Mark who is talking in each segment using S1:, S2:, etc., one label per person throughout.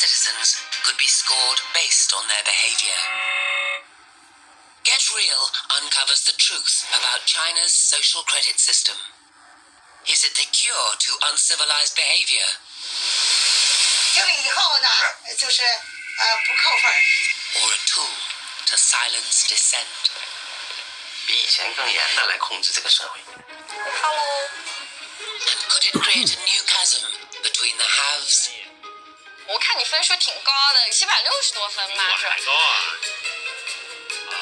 S1: citizens could be scored based on their behavior. Get Real uncovers the truth about China's social credit system. Is it the cure to uncivilized behavior?
S2: 这个以后呢，就是不扣分。
S1: Or a tool to silence dissent?
S3: 比以前更严的来控制这个社会。
S4: Hello.
S1: And could it create a new chasm between the haves?
S4: 我看你分数挺高的，760多分嘛，是吧？
S3: 高啊！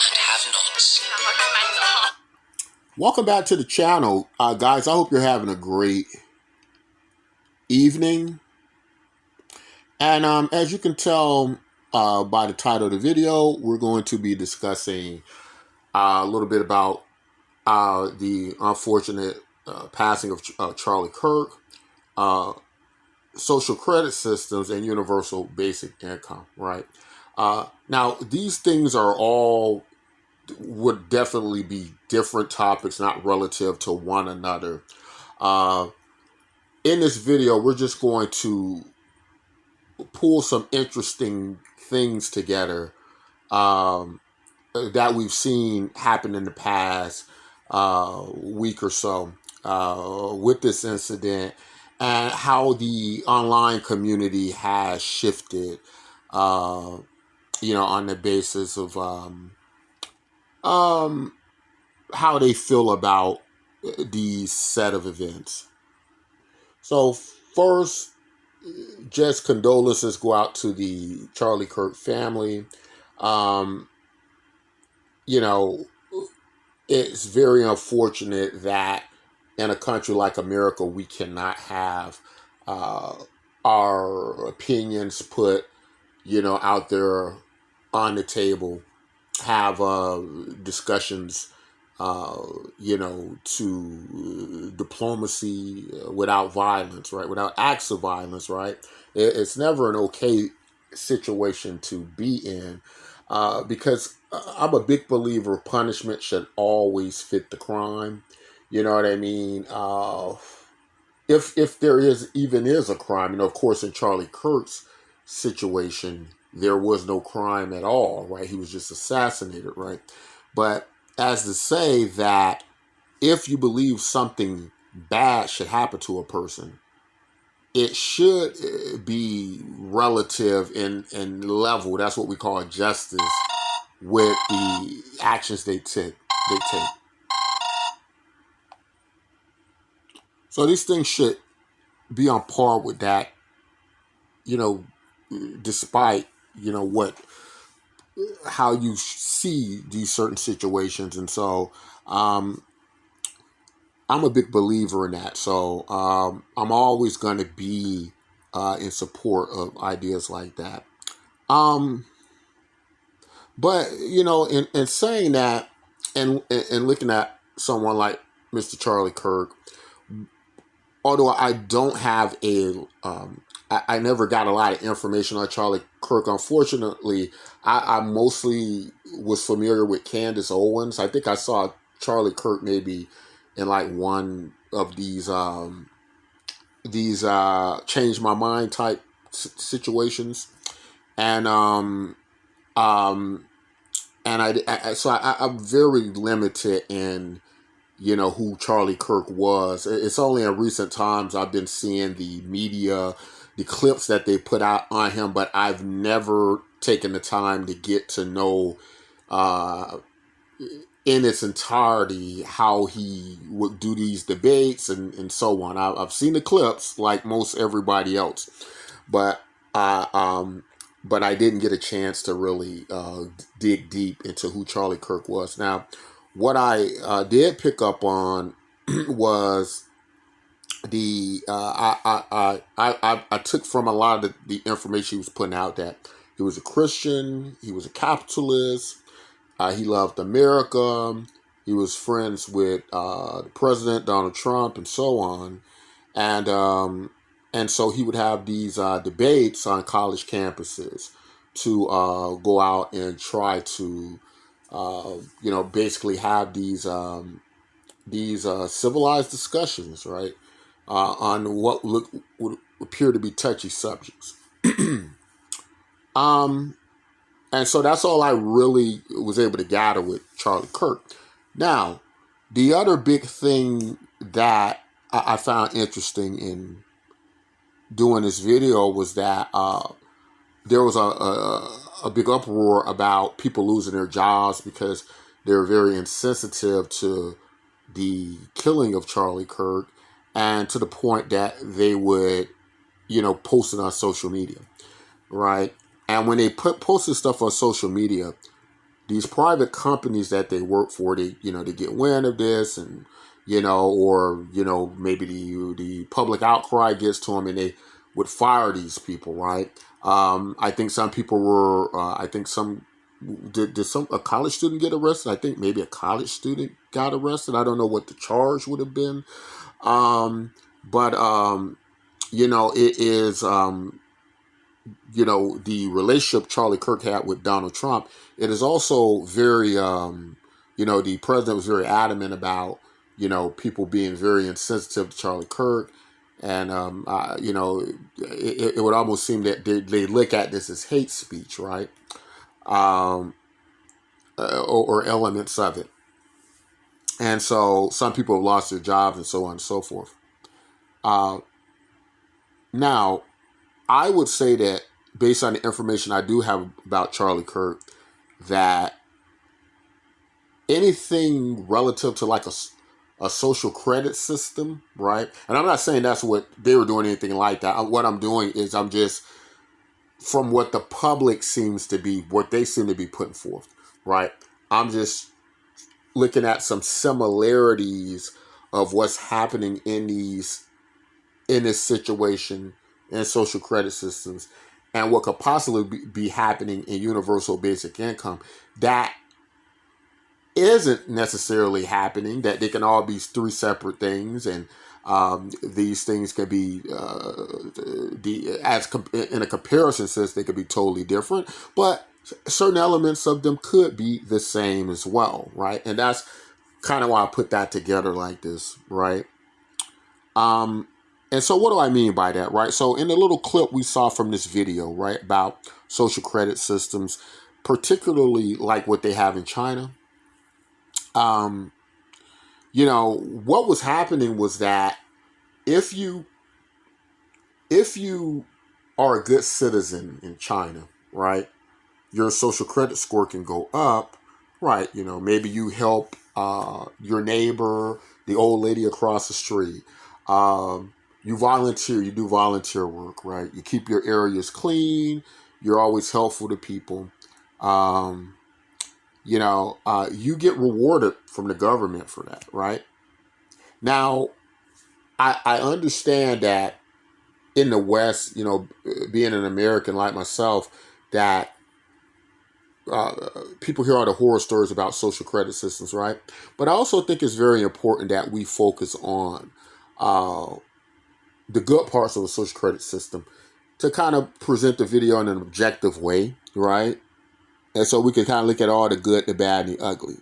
S1: And have-nots.
S4: 好看买你的号。
S5: Welcome back to the channel, guys. I hope you're having a great evening. And as you can tell by the title of the video, we're going to be discussing a little bit about the unfortunate passing of Charlie Kirk, social credit systems, and universal basic income, right? Now, these things are all would definitely be different topics, not relative to one another. In this video, we're just going to pull some interesting things together that we've seen happen in the past week or so with this incident, and how the online community has shifted, on the basis of how they feel about these set of events. So first, just condolences go out to the Charlie Kirk family. It's very unfortunate that in a country like America, we cannot have our opinions put, out there on the table, have discussions, to diplomacy without violence, right? Without acts of violence, right? It's never an okay situation to be in, because I'm a big believer punishment should always fit the crime. You know what I mean? If there even is a crime, of course, in Charlie Kirk's situation, there was no crime at all, right? He was just assassinated, right? But as to say that if you believe something bad should happen to a person, it should be relative in level. That's what we call justice with the actions they take. So these things should be on par with that, despite, how you see these certain situations. And so I'm a big believer in that. So I'm always going to be in support of ideas like that. But, in saying that, and looking at someone like Mr. Charlie Kirk, although I don't have I never got a lot of information on Charlie Kirk. Unfortunately, I mostly was familiar with Candace Owens. I think I saw Charlie Kirk maybe in like one of these change my mind type situations, and I'm very limited in who Charlie Kirk was. It's only in recent times I've been seeing the media, the clips that they put out on him, but I've never taken the time to get to know in its entirety how he would do these debates and so on. I've seen the clips like most everybody else, but I didn't get a chance to really dig deep into who Charlie Kirk was. Now, what I did pick up on was I took from a lot of the information he was putting out that he was a Christian, he was a capitalist, he loved America, he was friends with the President Donald Trump and so on, and so he would have these debates on college campuses to go out and try to basically have these civilized discussions, right, on what would appear to be touchy subjects. And so that's all I really was able to gather with Charlie Kirk. Now, the other big thing that I found interesting in doing this video was that there was a big uproar about people losing their jobs because they're very insensitive to the killing of Charlie Kirk, and to the point that they would, post it on social media, right? And when they posted stuff on social media, these private companies that they work for, they get wind of this, and or maybe the public outcry gets to them, and they would fire these people, right? I think some people were. I think some did a college student get arrested? I think maybe a college student got arrested. I don't know what the charge would have been, but it is. The relationship Charlie Kirk had with Donald Trump, it is also very, the president was very adamant about, people being very insensitive to Charlie Kirk. And, it would almost seem that they look at this as hate speech, right? Or elements of it. And so some people have lost their jobs and so on and so forth. Now, I would say that based on the information I do have about Charlie Kirk, that anything relative to like a social credit system, right? And I'm not saying that's what they were doing, anything like that. What I'm doing is I'm just, from what the public seems to be, what they seem to be putting forth, right? I'm just looking at some similarities of what's happening in this situation in social credit systems, and what could possibly be happening in universal basic income that isn't necessarily happening, that they can all be three separate things, and these things can be in a comparison sense, they could be totally different, but certain elements of them could be the same as well, right? And that's kind of why I put that together like this, right? And so what do I mean by that, right? So in the little clip we saw from this video, right, about social credit systems, particularly like what they have in China, what was happening was that if you are a good citizen in China, right, your social credit score can go up, right? Maybe you help your neighbor, the old lady across the street. You volunteer, you do volunteer work, right? You keep your areas clean. You're always helpful to people. You get rewarded from the government for that, right? Now, I understand that in the West, being an American like myself, that people hear all the horror stories about social credit systems, right? But I also think it's very important that we focus on the good parts of a social credit system, to kind of present the video in an objective way, right? And so we can kind of look at all the good, the bad, and the ugly.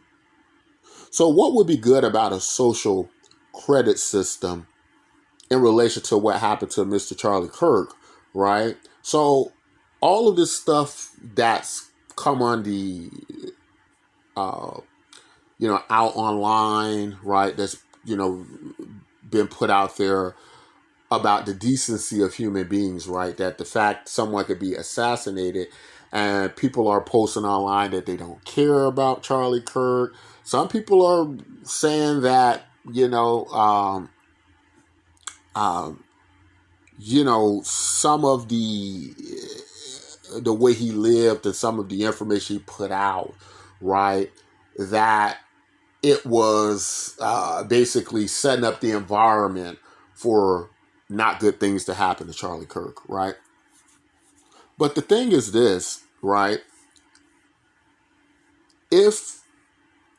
S5: So what would be good about a social credit system in relation to what happened to Mr. Charlie Kirk, right? So all of this stuff that's come on the, out online, right? That's, been put out there about the decency of human beings, right? That the fact someone could be assassinated, and people are posting online that they don't care about Charlie Kirk. Some people are saying that, some of the way he lived and some of the information he put out, right, that it was basically setting up the environment for not good things to happen to Charlie Kirk, right? But the thing is this, right? If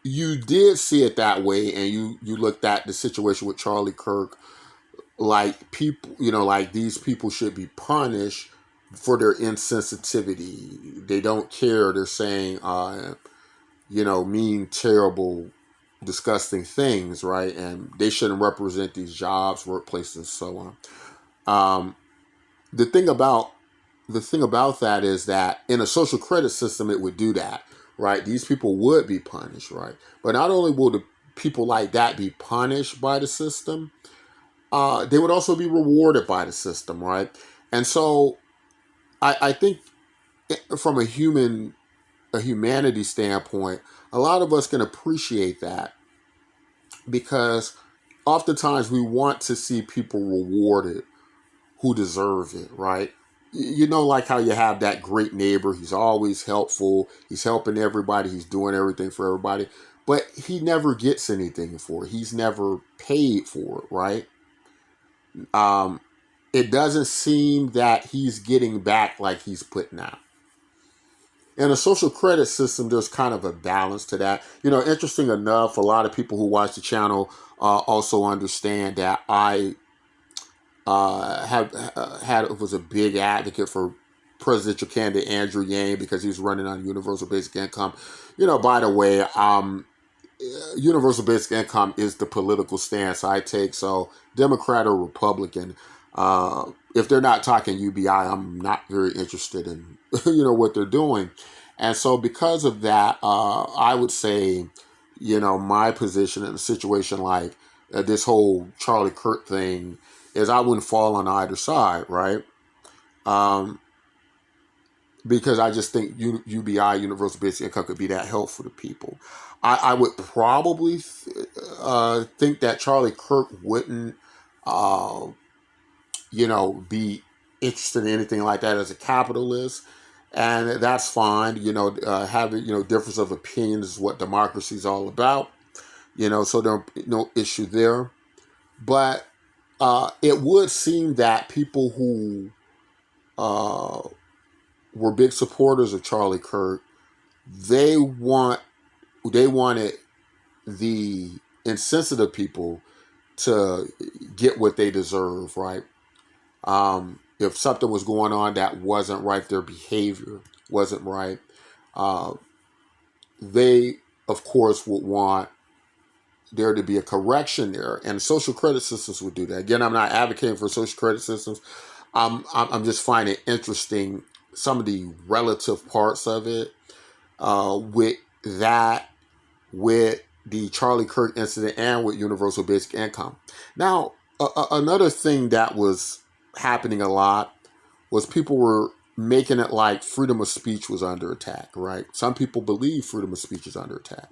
S5: you did see it that way, and you looked at the situation with Charlie Kirk, like people, like these people should be punished for their insensitivity. They don't care. They're saying, mean, terrible, disgusting things, right? And they shouldn't represent these jobs, workplaces, and so on. The thing about the thing about that is that in a social credit system, it would do that, right? These people would be punished, right? But not only will the people like that be punished by the system, they would also be rewarded by the system, right? And so I think from a humanity standpoint, a lot of us can appreciate that because oftentimes we want to see people rewarded who deserve it, right? You know, like how you have that great neighbor. He's always helpful. He's helping everybody. He's doing everything for everybody. But he never gets anything for it. He's never paid for it, right? It doesn't seem that he's getting back like he's putting out. In a social credit system, there's kind of a balance to that. You know, interesting enough, a lot of people who watch the channel also understand that I was a big advocate for presidential candidate Andrew Yang because he was running on universal basic income. You know, by the way, universal basic income is the political stance I take. So Democrat or Republican, if they're not talking UBI, I'm not very interested in what they're doing. And so because of that, I would say, my position in a situation like this whole Charlie Kirk thing is I wouldn't fall on either side, right? Because I just think UBI, universal basic income, could be that helpful to people. I would probably think that Charlie Kirk wouldn't, be interested in anything like that as a capitalist. And that's fine. Having, difference of opinions is what democracy is all about. So there's no issue there. But it would seem that people who were big supporters of Charlie Kirk, they wanted the insensitive people to get what they deserve, right? If something was going on that wasn't right, their behavior wasn't right, they, of course, would want there to be a correction there. And social credit systems would do that. Again, I'm not advocating for social credit systems. I'm just finding it interesting some of the relative parts of it with the Charlie Kirk incident and with universal basic income. Now, another thing that was happening a lot was people were making it like freedom of speech was under attack, right? Some people believe freedom of speech is under attack.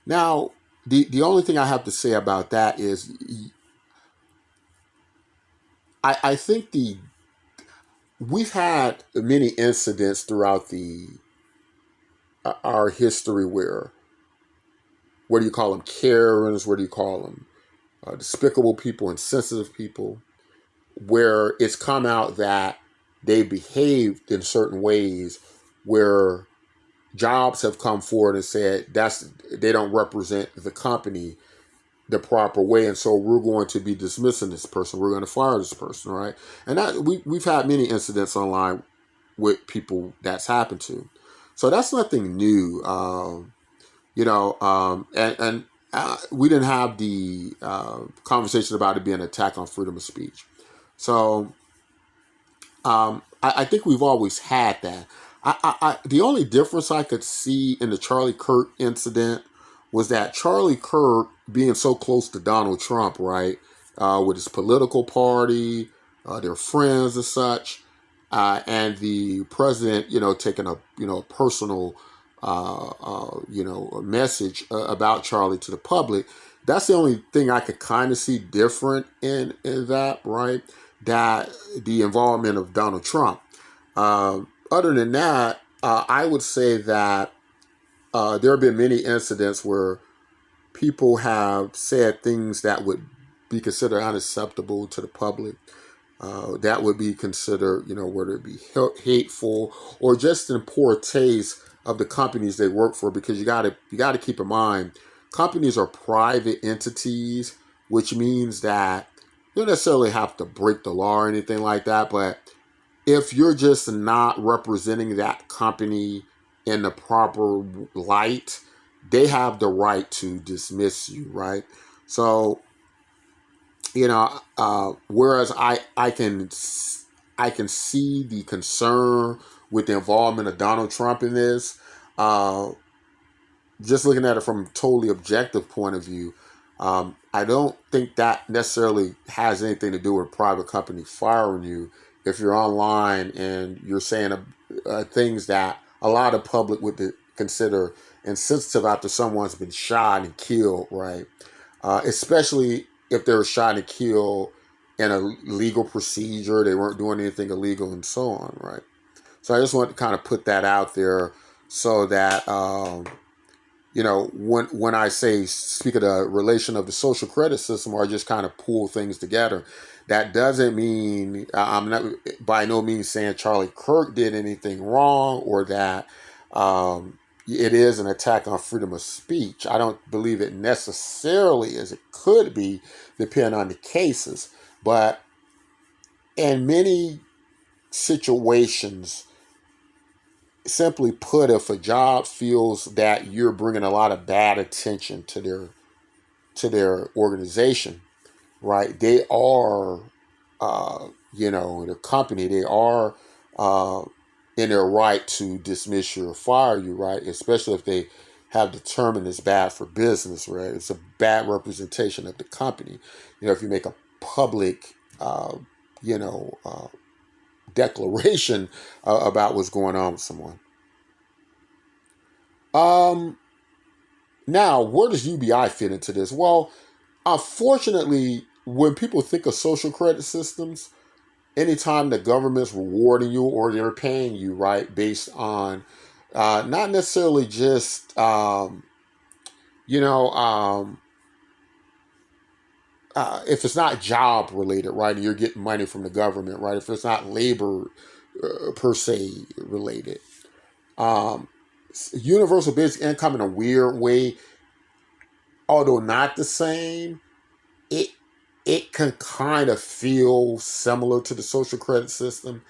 S5: Now, the only thing I have to say about that is I think we've had many incidents throughout our history where, what do you call them, Karens, what do you call them, despicable people, insensitive people, where it's come out that they behaved in certain ways where jobs have come forward and said they don't represent the company the proper way, and so we're going to be dismissing this person. We're going to fire this person, right? And that we've had many incidents online with people that's happened to. So that's nothing new, and we didn't have the conversation about it being an attack on freedom of speech. So I think we've always had that. The only difference I could see in the Charlie Kirk incident was that Charlie Kirk, being so close to Donald Trump, right, with his political party, their friends and such, and the president, taking a personal, message about Charlie to the public. That's the only thing I could kind of see different in that, right? That the involvement of Donald Trump. Other than that, I would say that there have been many incidents where people have said things that would be considered unacceptable to the public. That would be considered, whether it be hateful or just in poor taste of the companies they work for. Because you got to keep in mind, companies are private entities, which means that you don't necessarily have to break the law or anything like that. But if you're just not representing that company in the proper light, they have the right to dismiss you, right? So, whereas I can I can see the concern with the involvement of Donald Trump in this. Just looking at it from a totally objective point of view, I don't think that necessarily has anything to do with a private company firing you if you're online and you're saying things that a lot of public would consider insensitive after someone's been shot and killed, right? Especially if they were shot and killed in a legal procedure, they weren't doing anything illegal and so on, right? So I just want to kind of put that out there so that, when I speak of the relation of the social credit system, or just kind of pull things together, that doesn't mean, I'm not by no means saying Charlie Kirk did anything wrong or that it is an attack on freedom of speech. I don't believe it necessarily as it could be, depending on the cases. But in many situations, simply put, if a job feels that you're bringing a lot of bad attention to their organization, right? They are, their company, they are in their right to dismiss you or fire you, right? Especially if they have determined it's bad for business, right? It's a bad representation of the company. If you make a public, declaration about what's going on with someone. Now, where does UBI fit into this? Well, unfortunately, when people think of social credit systems, anytime the government's rewarding you or they're paying you, right, based on not necessarily just, if it's not job related, right, and you're getting money from the government, right, if it's not labor per se related, universal basic income in a weird way, although not the same, it can kind of feel similar to the social credit system,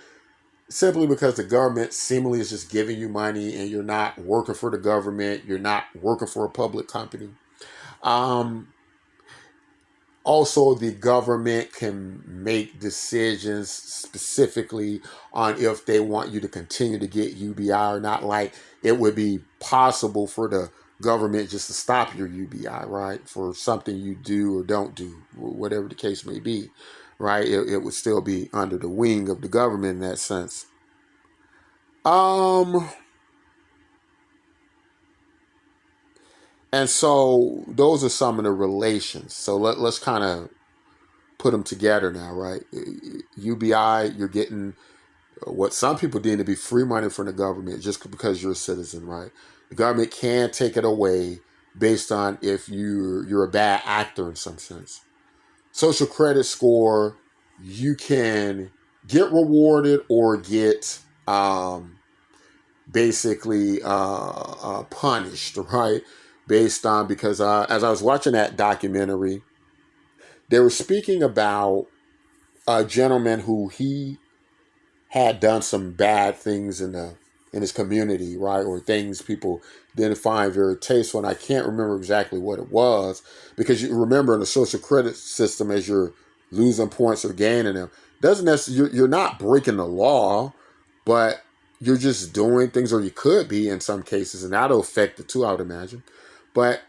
S5: simply because the government seemingly is just giving you money and you're not working for the government, you're not working for a public company. Also, the government can make decisions specifically on if they want you to continue to get UBI or not. Like, it would be possible for the government just to stop your UBI, right? For something you do or don't do, whatever the case may be, right? It would still be under the wing of the government in that sense. And so those are some of the relations. So let's kind of put them together now, right? UBI, you're getting what some people deem to be free money from the government just because you're a citizen, right? The government can take it away based on if you're a bad actor in some sense. Social credit score, you can get rewarded or get basically punished, right? Based on, because as I was watching that documentary, they were speaking about a gentleman who he had done some bad things in his community, right? Or things people didn't find very tasteful. And I can't remember exactly what it was, because you remember in the social credit system, as you're losing points or gaining them, doesn't necessarily, you're not breaking the law, but you're just doing things, or you could be in some cases, and that'll affect the two, I would imagine. But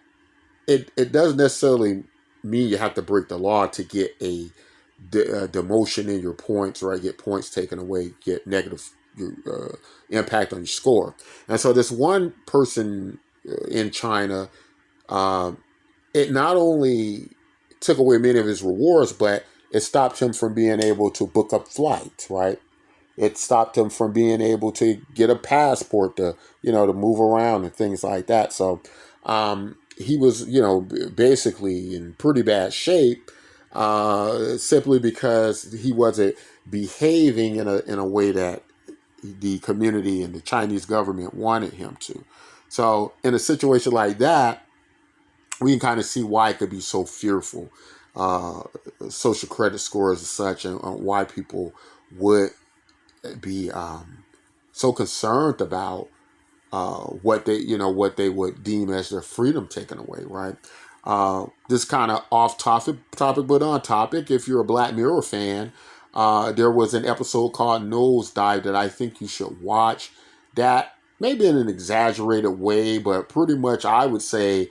S5: it doesn't necessarily mean you have to break the law to get a demotion in your points, right? Get points taken away, get negative impact on your score. And so this one person in China, it not only took away many of his rewards, but it stopped him from being able to book up flights, right? It stopped him from being able to get a passport to move around and things like that. So he was, basically in pretty bad shape, simply because he wasn't behaving in a way that the community and the Chinese government wanted him to. So in a situation like that, we can kind of see why it could be so fearful, social credit scores and such, and why people would be so concerned about what they would deem as their freedom taken away, right? This kind of off topic, but on topic. If you're a Black Mirror fan, There was an episode called Nosedive that I think you should watch. That maybe in an exaggerated way, but pretty much I would say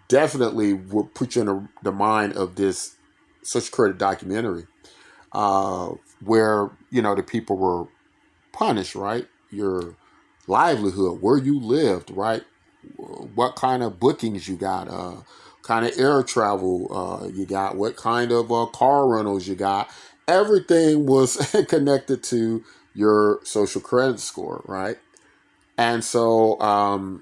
S5: definitely would put you in the mind of this Social Credit documentary, where the people were punished, right? Your livelihood, where you lived, right? What kind of bookings you got, kind of air travel you got, what kind of car rentals you got. Everything was connected to your social credit score, right? And so,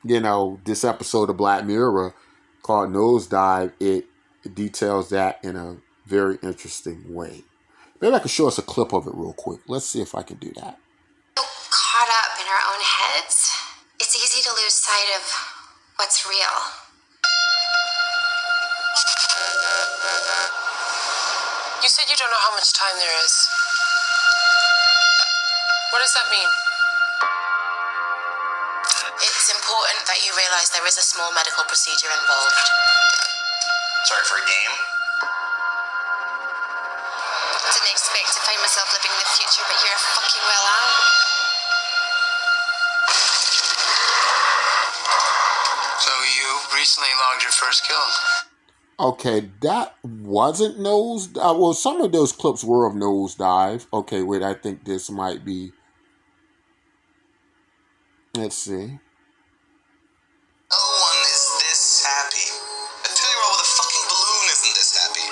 S5: this episode of Black Mirror called Nosedive, it details that in a very interesting way. Maybe I could show us a clip of it real quick. Let's see if I can do that.
S6: Caught up in our own heads, it's easy to lose sight of what's real.
S7: You said you don't know how much time there is. What does that mean?
S6: It's important that you realize there is a small medical procedure involved.
S3: Sorry for a game?
S6: Didn't expect to find myself living in the future, but here I fucking well am.
S3: So you recently logged your first kill?
S5: Okay, that wasn't Nosedive. Well, some of those clips were of Nosedive. Okay, wait, I think this might be. Let's see.
S3: No one is this happy. A 2-year-old with a fucking balloon isn't this happy.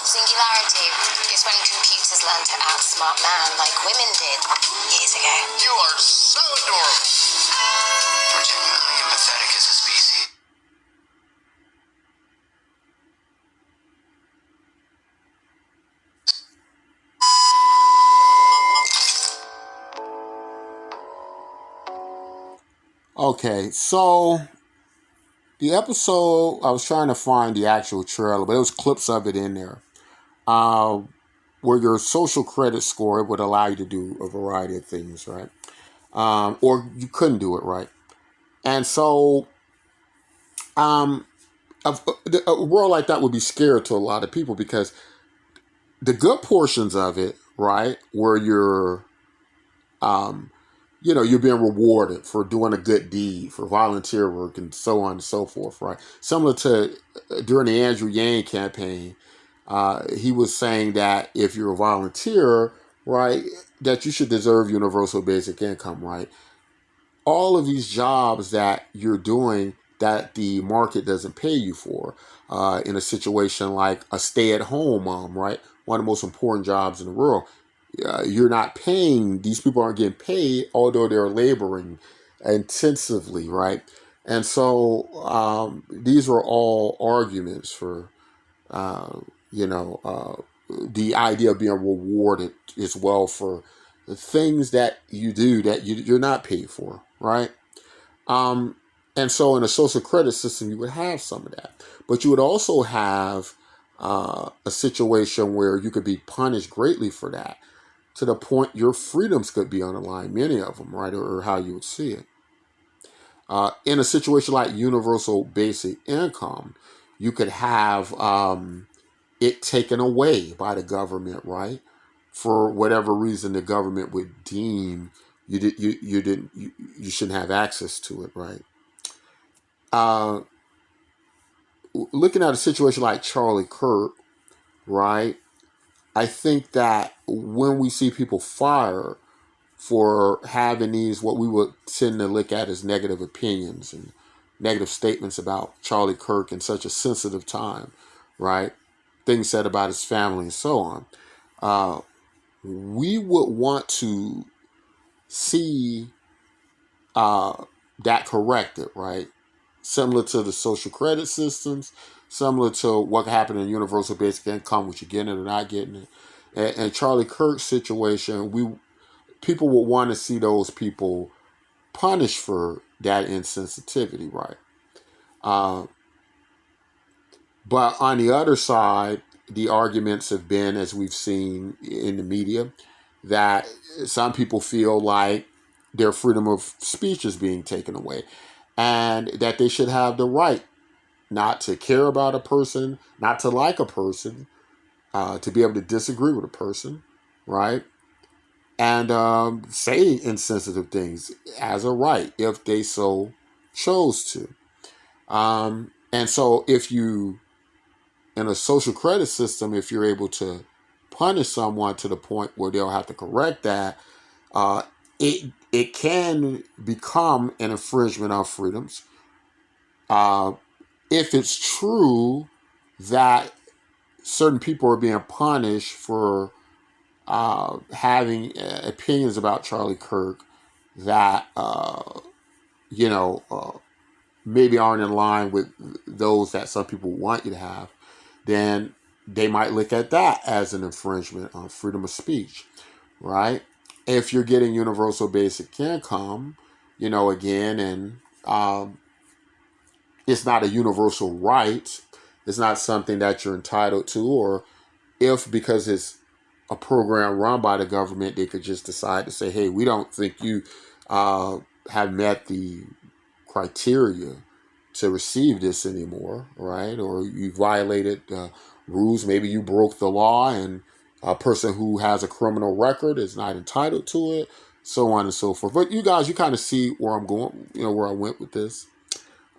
S6: Singularity is when computers learn to outsmart man like women did years ago.
S3: You are so adorable. We're genuinely empathetic as a species.
S5: Okay, so the episode, I was trying to find the actual trailer, but there was clips of it in there. Where your social credit score, it would allow you to do a variety of things, right? Or you couldn't do it, right? And so a world like that would be scary to a lot of people, because the good portions of it, right, where you're you're being rewarded for doing a good deed, for volunteer work, and so on and so forth, right? Similar to during the Andrew Yang campaign, he was saying that if you're a volunteer, right, that you should deserve universal basic income, right? All of these jobs that you're doing that the market doesn't pay you for, in a situation like a stay-at-home mom, right? One of the most important jobs in the world. You're not paying, these people aren't getting paid, although they're laboring intensively, right? And so these are all arguments for, the idea of being rewarded as well for the things that you do that you're not paid for, right? And so in a social credit system, you would have some of that. But you would also have a situation where you could be punished greatly for that, to the point your freedoms could be on the line, many of them, right, or how you would see it. In a situation like universal basic income, you could have it taken away by the government, right, for whatever reason the government would deem you shouldn't have access to it, right. Looking at a situation like Charlie Kirk, right, I think that when we see people fired for having these, what we would tend to look at as negative opinions and negative statements about Charlie Kirk in such a sensitive time, right? Things said about his family and so on. We would want to see that corrected, right? Similar to the social credit systems, similar to what happened in universal basic income, which you're getting it or not getting it. And Charlie Kirk's situation, people would want to see those people punished for that insensitivity, right? But on the other side, the arguments have been, as we've seen in the media, that some people feel like their freedom of speech is being taken away, and that they should have the right not to care about a person, not to like a person, to be able to disagree with a person, right? And say insensitive things as a right if they so chose to. And so if you, in a social credit system, if you're able to punish someone to the point where they'll have to correct that, it can become an infringement of freedoms. If it's true that certain people are being punished for having opinions about Charlie Kirk that maybe aren't in line with those that some people want you to have, then they might look at that as an infringement on freedom of speech, right? If you're getting universal basic income, again, and it's not a universal right, it's not something that you're entitled to, or if because it's a program run by the government, they could just decide to say, hey, we don't think you have met the criteria to receive this anymore, right? Or you violated rules. Maybe you broke the law, and a person who has a criminal record is not entitled to it, so on and so forth. But you guys, you kind of see where I'm going, where I went with this.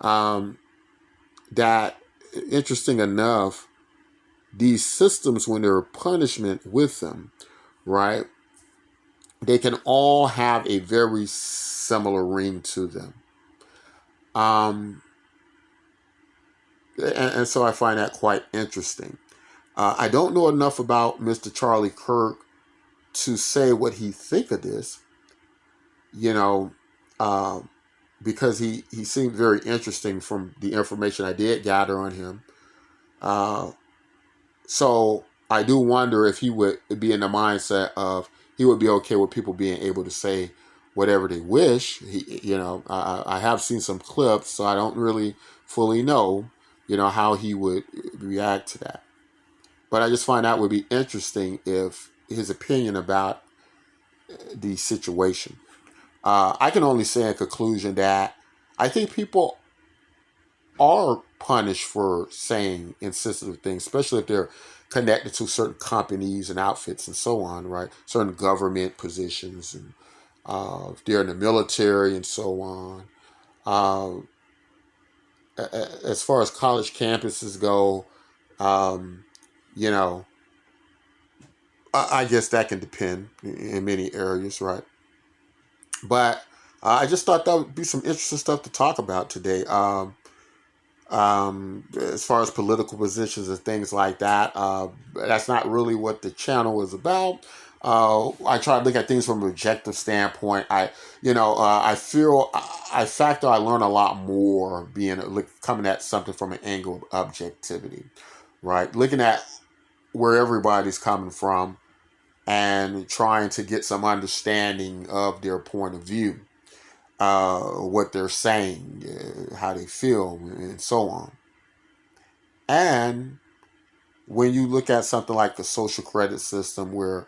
S5: That, interesting enough, these systems, when there are punishment with them, right, they can all have a very similar ring to them. And so I find that quite interesting. I don't know enough about Mr. Charlie Kirk to say what he think of this, because he seemed very interesting from the information I did gather on him. So I do wonder if he would be in the mindset of he would be okay with people being able to say whatever they wish. I have seen some clips, so I don't really fully know, how he would react to that. But I just find that would be interesting if his opinion about the situation. I can only say in conclusion that I think people are punished for saying insensitive things, especially if they're connected to certain companies and outfits and so on, right? Certain government positions, and if they're in the military and so on. As far as college campuses go, I guess that can depend in many areas, right? But I just thought that would be some interesting stuff to talk about today. As far as political positions and things like that, that's not really what the channel is about. I try to look at things from an objective standpoint. I factor I learn a lot more coming at something from an angle of objectivity, right? Looking at where everybody's coming from and trying to get some understanding of their point of view, what they're saying, how they feel, and so on. And when you look at something like the social credit system, where,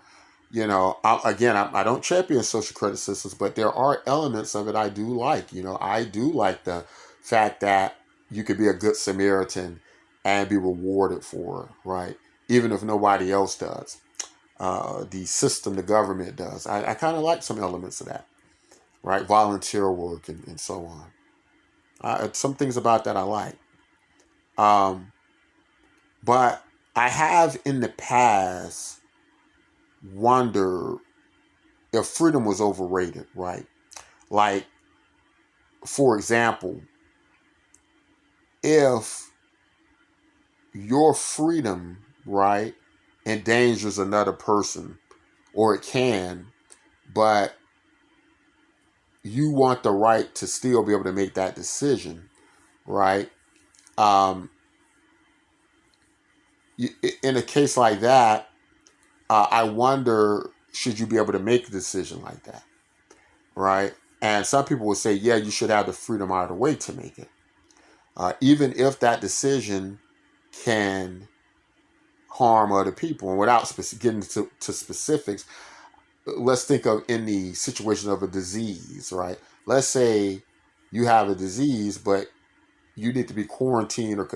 S5: I don't champion social credit systems, but there are elements of it I do like. I do like the fact that you could be a good Samaritan and be rewarded for it, right? Even if nobody else does. The system, the government does. I kind of like some elements of that, right? Volunteer work and so on. Some things about that I like. But I have in the past wondered if freedom was overrated, right? Like, for example, if your freedom, right, endangers another person, or it can, but you want the right to still be able to make that decision, right? In a case like that, I wonder, should you be able to make a decision like that, right? And some people would say, yeah, you should have the freedom either way to make it. Even if that decision can harm other people. And without getting to specifics, let's think of in the situation of a disease, right? Let's say you have a disease, but you need to be quarantined or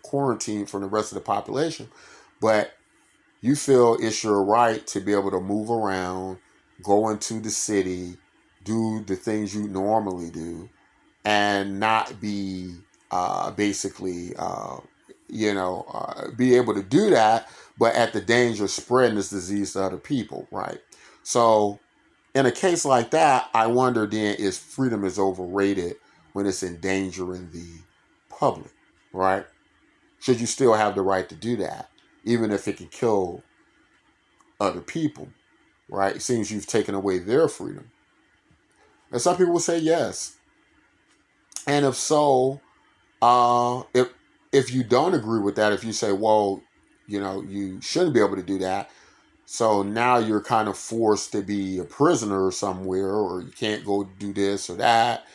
S5: quarantined from the rest of the population, but you feel it's your right to be able to move around, go into the city, do the things you normally do, and not be basically, be able to do that, but at the danger of spreading this disease to other people, right? So in a case like that, I wonder then if freedom is overrated when it's endangering the public, right? Should you still have the right to do that, even if it can kill other people, right? It seems you've taken away their freedom. And some people will say yes. And if so, if you don't agree with that, if you say, well, you shouldn't be able to do that, so now you're kind of forced to be a prisoner somewhere, or you can't go do this or that,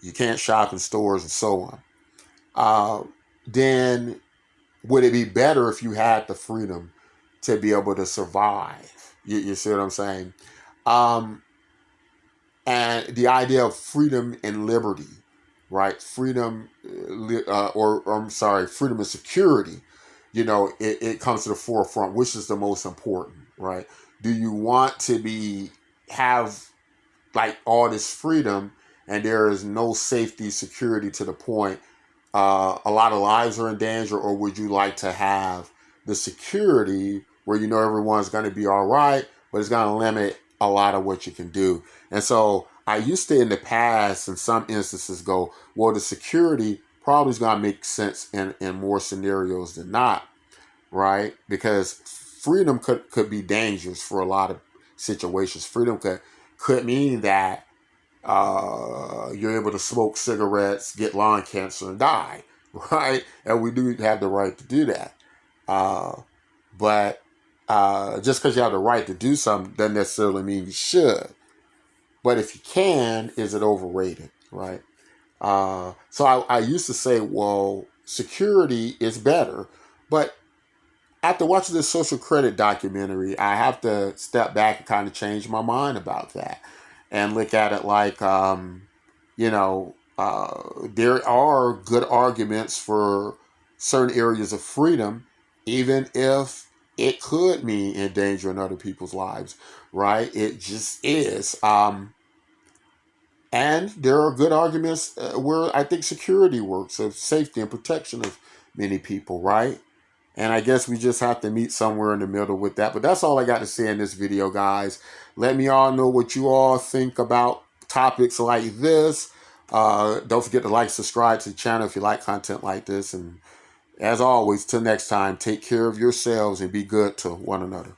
S5: you can't shop in stores and so on, then would it be better if you had the freedom to be able to survive? You see what I'm saying? And the idea of freedom and liberty, right? Freedom, freedom and security, it comes to the forefront. Which is the most important, right? Do you want to have like all this freedom and there is no safety, security to the point a lot of lives are in danger, or would you like to have the security where everyone's going to be all right, but it's going to limit a lot of what you can do? And so I used to in the past in some instances go, well, the security probably is going to make sense in more scenarios than not, right? Because freedom could be dangerous for a lot of situations. Freedom could mean that you're able to smoke cigarettes, get lung cancer, and die, right? And we do have the right to do that. But just because you have the right to do something doesn't necessarily mean you should. But if you can, is it overrated, right? So I used to say, well, security is better. But after watching this social credit documentary, I have to step back and kind of change my mind about that and look at it like, there are good arguments for certain areas of freedom, even if it could mean endangering other people's lives, right? It just is. And there are good arguments where I think security works, of safety and protection of many people, right? And I guess we just have to meet somewhere in the middle with that. But that's all I got to say in this video, guys. Let me all know what you all think about topics like this. Don't forget to like, subscribe to the channel if you like content like this. And as always, till next time, take care of yourselves and be good to one another.